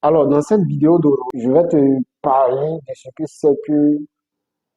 Alors, dans cette vidéo d'aujourd'hui, je vais te parler de ce que c'est que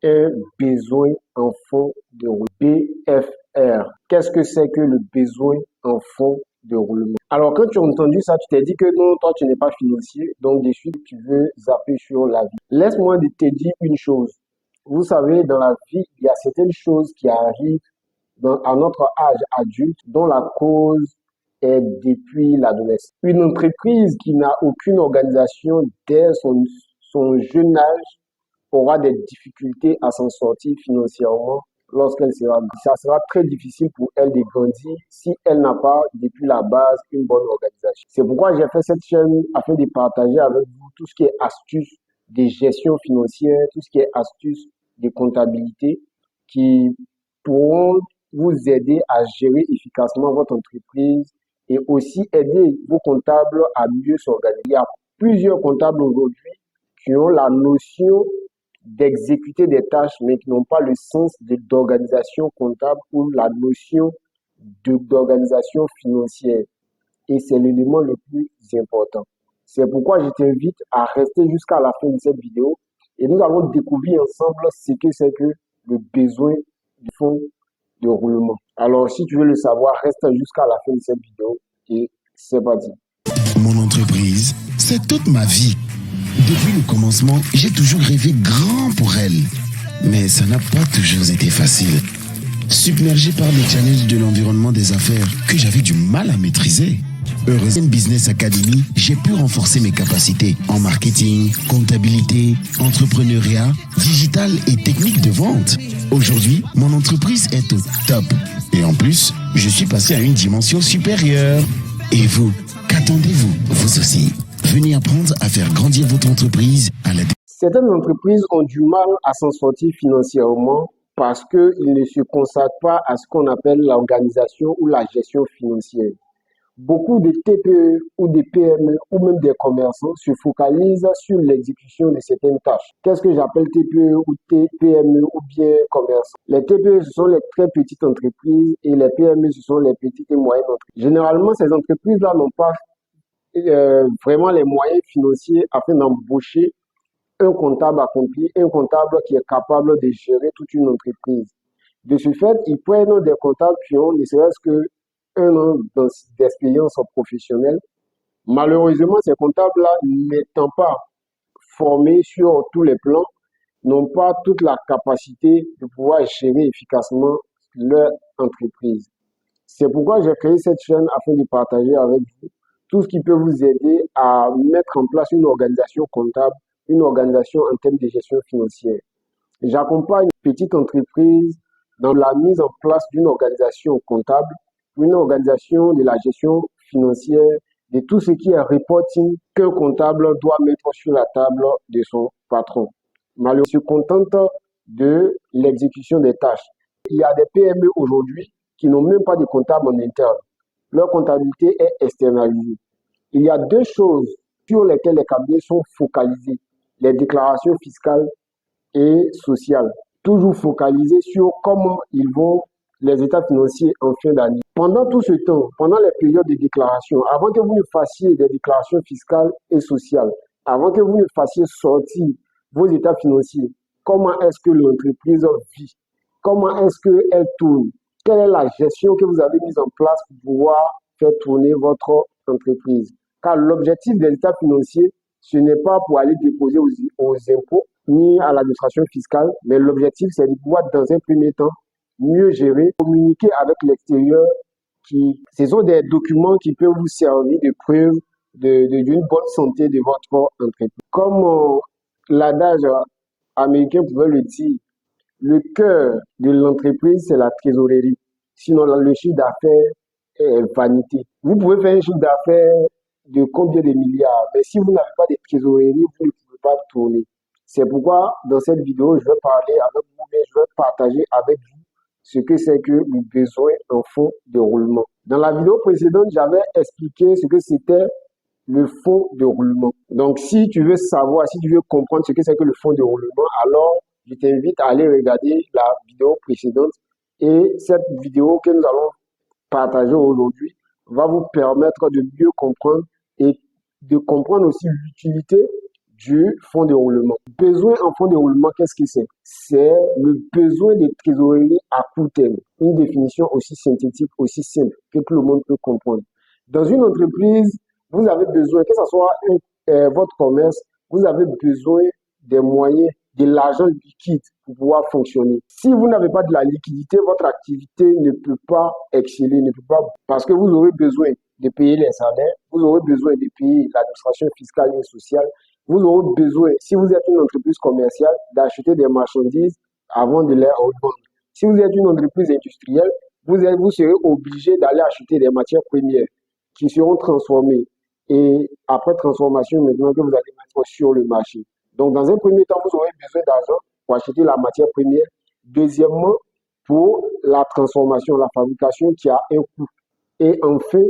un besoin en fonds de roulement. BFR. Qu'est-ce que c'est que le besoin en fonds de roulement? Alors, quand tu as entendu ça, tu t'es dit que non, toi, tu n'es pas financier, donc de suite, tu veux zapper sur la vie. Laisse-moi te dire une chose. Vous savez, dans la vie, il y a certaines choses qui arrivent à notre âge adulte dont la cause est depuis l'adolescence. Une entreprise qui n'a aucune organisation dès son jeune âge aura des difficultés à s'en sortir financièrement lorsqu'elle sera. Ça sera très difficile pour elle de grandir si elle n'a pas depuis la base une bonne organisation. C'est pourquoi j'ai fait cette chaîne afin de partager avec vous tout ce qui est astuces de gestion financière, tout ce qui est astuces de comptabilité qui pourront vous aider à gérer efficacement votre entreprise et aussi aider vos comptables à mieux s'organiser. Il y a plusieurs comptables aujourd'hui qui ont la notion d'exécuter des tâches, mais qui n'ont pas le sens d'organisation comptable ou la notion d'organisation financière. Et c'est l'élément le plus important. C'est pourquoi je t'invite à rester jusqu'à la fin de cette vidéo et nous allons découvrir ensemble ce que c'est que le besoin du fonds de roulement. Alors, si tu veux le savoir, reste jusqu'à la fin de cette vidéo et c'est parti. Mon entreprise, c'est toute ma vie. Depuis le commencement, j'ai toujours rêvé grand pour elle. Mais ça n'a pas toujours été facile. Submergé par les challenges de l'environnement des affaires que j'avais du mal à maîtriser. Heureusement, Business Academy, j'ai pu renforcer mes capacités en marketing, comptabilité, entrepreneuriat, digital et technique de vente. Aujourd'hui, mon entreprise est au top. Et en plus, je suis passé à une dimension supérieure. Et vous, qu'attendez-vous, vous aussi? Venez apprendre à faire grandir votre entreprise à la... Certaines entreprises ont du mal à s'en sortir financièrement parce qu'ils ne se consacrent pas à ce qu'on appelle l'organisation ou la gestion financière. Beaucoup de TPE ou de PME ou même des commerçants se focalisent sur l'exécution de certaines tâches. Qu'est-ce que j'appelle TPE ou PME ou bien commerçants? Les TPE, ce sont les très petites entreprises et les PME, ce sont les petites et moyennes entreprises. Généralement, ces entreprises-là n'ont pas vraiment les moyens financiers afin d'embaucher un comptable accompli, un comptable qui est capable de gérer toute une entreprise. De ce fait, ils prennent des comptables qui ont ne serait-ce que un an d'expérience professionnelle. Malheureusement, ces comptables-là, n'étant pas formés sur tous les plans, n'ont pas toute la capacité de pouvoir gérer efficacement leur entreprise. C'est pourquoi j'ai créé cette chaîne afin de partager avec vous tout ce qui peut vous aider à mettre en place une organisation comptable, une organisation en termes de gestion financière. J'accompagne une petite entreprise dans la mise en place d'une organisation comptable, une organisation de la gestion financière, de tout ce qui est reporting qu'un comptable doit mettre sur la table de son patron. Malheureusement, je se contente de l'exécution des tâches. Il y a des PME aujourd'hui qui n'ont même pas de comptable en interne. Leur comptabilité est externalisée. Il y a deux choses sur lesquelles les cabinets sont focalisés, les déclarations fiscales et sociales, toujours focalisés sur comment ils vont les états financiers en fin d'année. Pendant tout ce temps, pendant les périodes de déclaration, avant que vous ne fassiez des déclarations fiscales et sociales, avant que vous ne fassiez sortir vos états financiers, comment est-ce que l'entreprise vit? Comment est-ce qu'elle tourne? Quelle est la gestion que vous avez mise en place pour pouvoir faire tourner votre entreprise? Car l'objectif des états financiers, ce n'est pas pour aller déposer aux impôts ni à l'administration fiscale, mais l'objectif, c'est de pouvoir, dans un premier temps, mieux gérer, communiquer avec l'extérieur. Ce sont des documents qui peuvent vous servir de preuve d'une bonne santé de votre entreprise. Comme l'adage américain pouvait le dire, le cœur de l'entreprise, c'est la trésorerie. Sinon, le chiffre d'affaires est vanité. Vous pouvez faire un chiffre d'affaires de combien de milliards, mais si vous n'avez pas de trésorerie, vous ne pouvez pas tourner. C'est pourquoi, dans cette vidéo, je vais parler avec vous, mais je vais partager avec vous ce que c'est que le besoin en fonds de roulement. Dans la vidéo précédente, j'avais expliqué ce que c'était le fonds de roulement. Donc, si tu veux savoir, si tu veux comprendre ce que c'est que le fonds de roulement, alors je t'invite à aller regarder la vidéo précédente et cette vidéo que nous allons partager aujourd'hui va vous permettre de mieux comprendre et de comprendre aussi l'utilité du fonds de roulement. Besoin en fonds de roulement, qu'est-ce que c'est? C'est le besoin de trésorerie à court terme. Une définition aussi synthétique, aussi simple que tout le monde peut comprendre. Dans une entreprise, vous avez besoin, que ce soit votre commerce, vous avez besoin des moyens, de l'argent liquide pour pouvoir fonctionner. Si vous n'avez pas de la liquidité, votre activité ne peut pas exceller, ne peut pas, parce que vous aurez besoin de payer les salaires, vous aurez besoin de payer l'administration fiscale et sociale, vous aurez besoin, si vous êtes une entreprise commerciale, d'acheter des marchandises avant de les revendre. Si vous êtes une entreprise industrielle, vous serez obligé d'aller acheter des matières premières qui seront transformées. Et après transformation, maintenant que vous allez mettre sur le marché. Donc, dans un premier temps, vous aurez besoin d'argent pour acheter la matière première. Deuxièmement, pour la transformation, la fabrication qui a un coût. Et enfin,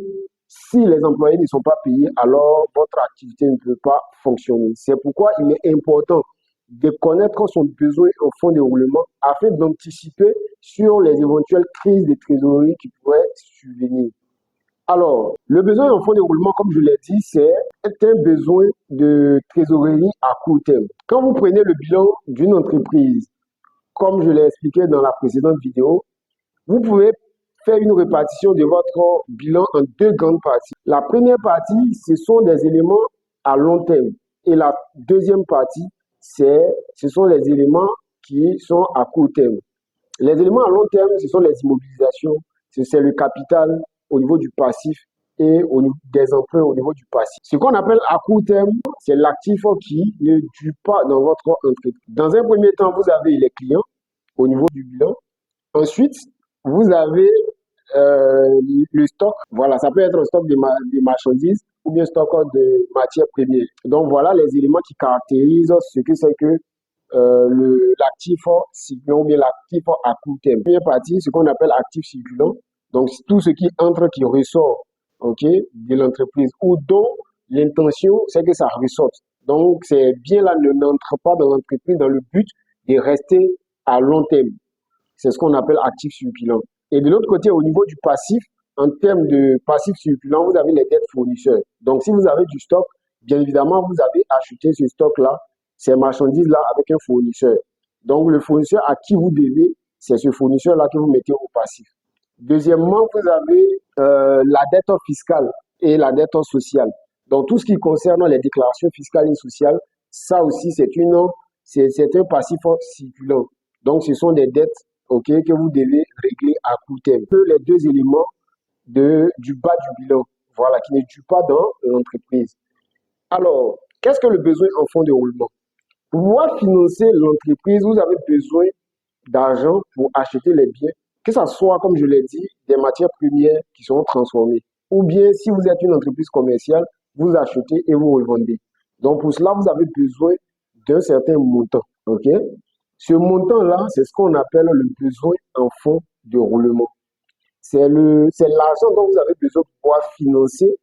si les employés ne sont pas payés, alors votre activité ne peut pas fonctionner. C'est pourquoi il est important de connaître son besoin en fonds de roulement afin d'anticiper sur les éventuelles crises de trésorerie qui pourraient survenir. Alors, le besoin en fonds de roulement, comme je l'ai dit, c'est un besoin de trésorerie à court terme. Quand vous prenez le bilan d'une entreprise, comme je l'ai expliqué dans la précédente vidéo, vous pouvez faire une répartition de votre bilan en deux grandes parties. La première partie, ce sont des éléments à long terme. Et la deuxième partie, ce sont les éléments qui sont à court terme. Les éléments à long terme, ce sont les immobilisations, c'est le capital au niveau du passif et au niveau des emprunts au niveau du passif. Ce qu'on appelle à court terme, c'est l'actif qui ne dure pas dans votre entreprise. Dans un premier temps, vous avez les clients au niveau du bilan. Ensuite, vous avez le stock. Voilà, ça peut être un stock de marchandises ou bien stock de matières premières. Donc voilà les éléments qui caractérisent ce que c'est que l'actif circulant ou bien l'actif à court terme. Première partie, ce qu'on appelle actif circulant. Donc tout ce qui entre, qui ressort, ok, de l'entreprise ou dont l'intention c'est que ça ressorte. Donc ces biens-là n'entrent pas dans l'entreprise dans le but de rester à long terme. C'est ce qu'on appelle actif circulant. Et de l'autre côté, au niveau du passif, en termes de passif circulant, vous avez les dettes fournisseurs. Donc, si vous avez du stock, bien évidemment, vous avez acheté ce stock-là, ces marchandises-là avec un fournisseur. Donc, le fournisseur à qui vous devez, c'est ce fournisseur-là que vous mettez au passif. Deuxièmement, vous avez la dette fiscale et la dette sociale. Donc, tout ce qui concerne les déclarations fiscales et sociales, ça aussi, c'est un passif circulant. Donc, ce sont des dettes que vous devez régler à court terme. Les deux éléments du bas du bilan, voilà, qui ne durent pas dans l'entreprise. Alors, qu'est-ce que le besoin en fonds de roulement? Pour pouvoir financer l'entreprise, vous avez besoin d'argent pour acheter les biens, que ce soit, comme je l'ai dit, des matières premières qui seront transformées. Ou bien, si vous êtes une entreprise commerciale, vous achetez et vous revendez. Donc, pour cela, vous avez besoin d'un certain montant. OK? Ce montant-là, c'est ce qu'on appelle le besoin en fonds de roulement. C'est l'argent dont vous avez besoin pour pouvoir financer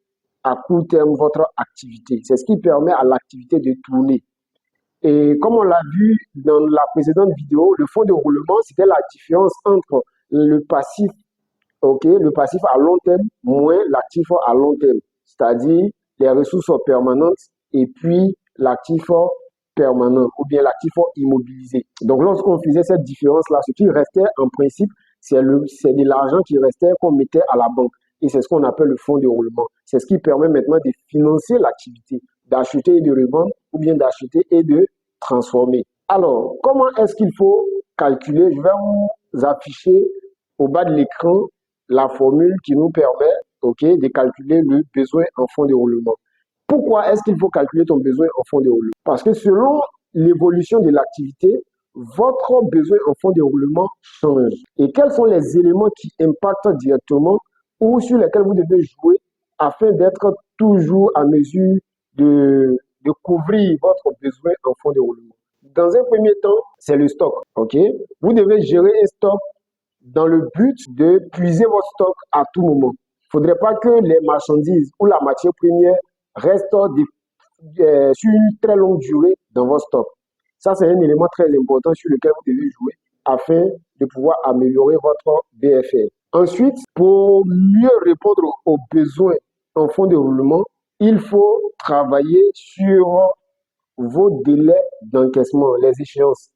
à court terme votre activité. C'est ce qui permet à l'activité de tourner. Et comme on l'a vu dans la précédente vidéo, le fonds de roulement, c'était la différence entre le passif, le passif à long terme moins l'actif à long terme, c'est-à-dire les ressources permanentes et puis l'actif permanent ou bien l'actif immobilisé. Donc, lorsqu'on faisait cette différence-là, ce qui restait en principe, c'est de l'argent qui restait qu'on mettait à la banque. Et c'est ce qu'on appelle le fonds de roulement. C'est ce qui permet maintenant de financer l'activité, d'acheter et de revendre ou bien d'acheter et de transformer. Alors, comment est-ce qu'il faut calculer? Je vais vous afficher au bas de l'écran la formule qui nous permet de calculer le besoin en fonds de roulement. Pourquoi est-ce qu'il faut calculer ton besoin en fonds de roulement? Parce que selon l'évolution de l'activité, votre besoin en fonds de roulement change. Et quels sont les éléments qui impactent directement ou sur lesquels vous devez jouer afin d'être toujours à mesure de couvrir votre besoin en fonds de roulement? Dans un premier temps, c'est le stock. Vous devez gérer un stock dans le but de puiser votre stock à tout moment. Il ne faudrait pas que les marchandises ou la matière première restent sur une très longue durée dans votre stock. Ça, c'est un élément très important sur lequel vous devez jouer afin de pouvoir améliorer votre BFR. Ensuite, pour mieux répondre aux besoins en fonds de roulement, il faut travailler sur vos délais d'encaissement, les échéances.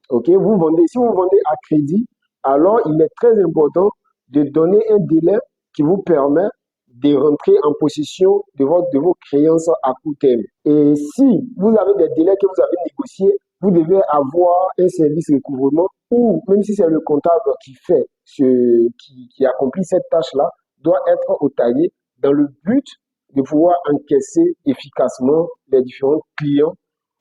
Ok, si vous vendez à crédit, alors il est très important de donner un délai qui vous permet de rentrer en possession de vos créances à court terme. Et si vous avez des délais que vous avez négociés, vous devez avoir un service recouvrement ou même si c'est le comptable qui accomplit cette tâche-là, doit être au taillé dans le but de pouvoir encaisser efficacement les différents clients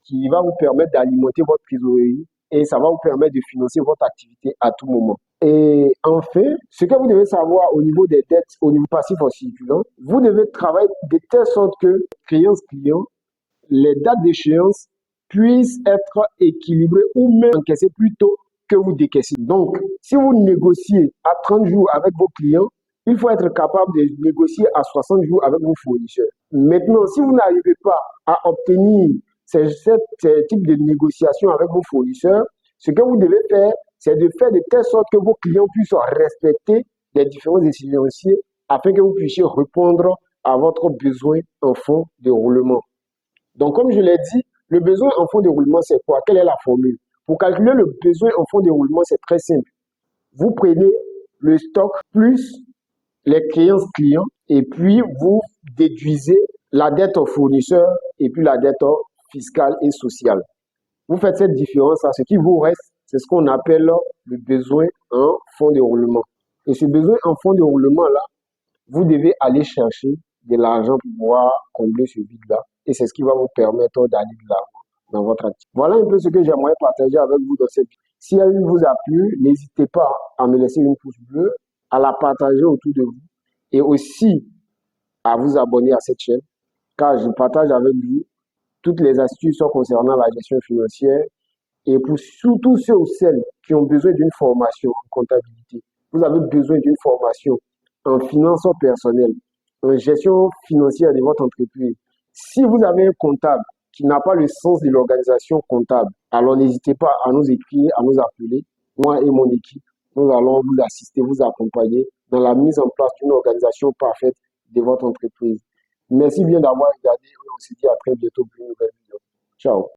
qui va vous permettre d'alimenter votre trésorerie et ça va vous permettre de financer votre activité à tout moment. Et enfin, ce que vous devez savoir au niveau des dettes, au niveau passif en circulant, vous devez travailler de telle sorte que créance client, les dates d'échéance puissent être équilibrées ou même encaissées plus tôt que vous décaissez. Donc, si vous négociez à 30 jours avec vos clients, il faut être capable de négocier à 60 jours avec vos fournisseurs. Maintenant, si vous n'arrivez pas à obtenir ce type de négociation avec vos fournisseurs, ce que vous devez faire, c'est de faire de telle sorte que vos clients puissent respecter les différents échéanciers afin que vous puissiez répondre à votre besoin en fonds de roulement. Donc, comme je l'ai dit, le besoin en fonds de roulement, c'est quoi? Quelle est la formule? Pour calculer le besoin en fonds de roulement, c'est très simple. Vous prenez le stock plus les créances clients et puis vous déduisez la dette au fournisseur et puis la dette fiscale et sociale. Vous faites cette différence-là, ce qui vous reste, c'est ce qu'on appelle le besoin en fonds de roulement. Et ce besoin en fonds de roulement-là, vous devez aller chercher de l'argent pour pouvoir combler ce vide-là. Et c'est ce qui va vous permettre d'aller de l'avant dans votre activité. Voilà un peu ce que j'aimerais partager avec vous dans cette vidéo. Si elle vous a plu, n'hésitez pas à me laisser une pouce bleue, à la partager autour de vous et aussi à vous abonner à cette chaîne car je partage avec vous toutes les astuces concernant la gestion financière et pour surtout ceux ou celles qui ont besoin d'une formation en comptabilité. Vous avez besoin d'une formation en finances personnelles, en gestion financière de votre entreprise. Si vous avez un comptable qui n'a pas le sens de l'organisation comptable, alors n'hésitez pas à nous écrire, à nous appeler. Moi et mon équipe, nous allons vous assister, vous accompagner dans la mise en place d'une organisation parfaite de votre entreprise. Merci bien d'avoir regardé. On se dit à très bientôt pour une nouvelle vidéo. Ciao.